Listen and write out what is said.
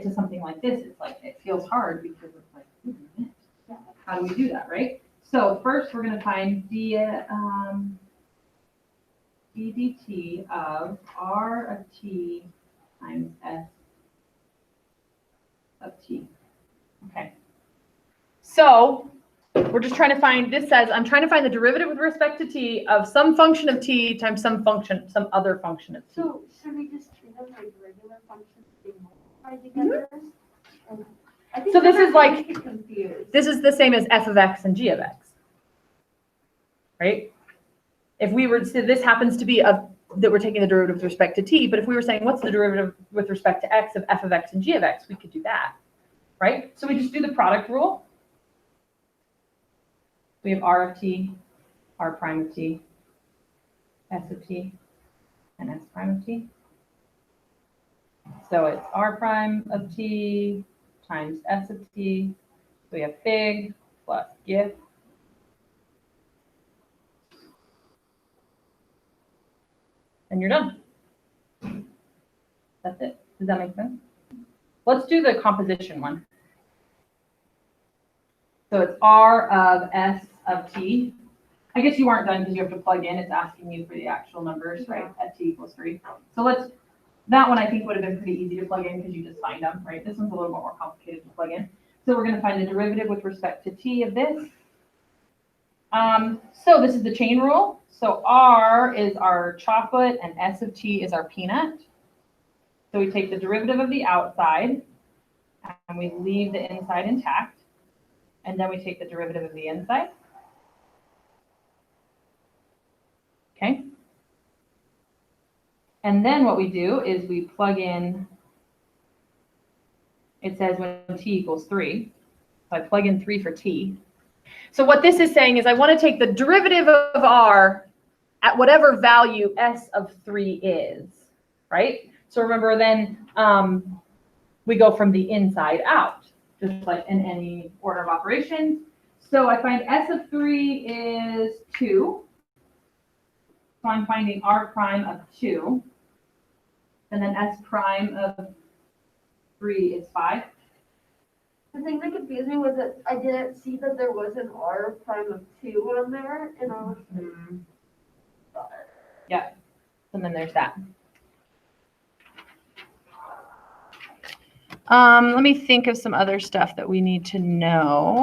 to something like this, it's like, it feels hard because it's like, wait a minute, how do we do that, right? So first we're gonna find ddt of r of t times s of t. Okay. So we're just trying to find, this says, I'm trying to find the derivative with respect to t of some function of t times some other function of t. So should we just treat them like regular functions being multiplied together? And I think So this is like, get confused. this is the same as f of x and g of x, right? If we were, so this happens to be that we're taking the derivative with respect to t, but if we were saying what's the derivative with respect to x of f of x and g of x, we could do that, right? So we just do the product rule. We have r of t, r prime of t, s of t, and s prime of t. So it's r prime of t times s of t. So we have fig plus gif. And you're done. That's it. Does that make sense? Let's do the composition one. So it's r of s of t. I guess you aren't done because you have to plug in. It's asking you for the actual numbers, right? At t equals 3. So that one I think would have been pretty easy to plug in because you just find them, right? This one's a little bit more complicated to plug in. So we're going to find the derivative with respect to t of this. So this is the chain rule. So r is our chocolate and s of t is our peanut. So we take the derivative of the outside and we leave the inside intact. And then we take the derivative of the inside. Okay. And then what we do is we plug in, it says when t equals 3. So I plug in 3 for t. So what this is saying is I want to take the derivative of r at whatever value s of 3 is, right? So remember then we go from the inside out, just like in any order of operations. So I find s of 3 is 2. So I'm finding r prime of 2. And then s prime of 3 is 5. The thing that confused me was that I didn't see that there was an r prime of 2 on there, and I was like, Yeah, and then there's that. Let me think of some other stuff that we need to know.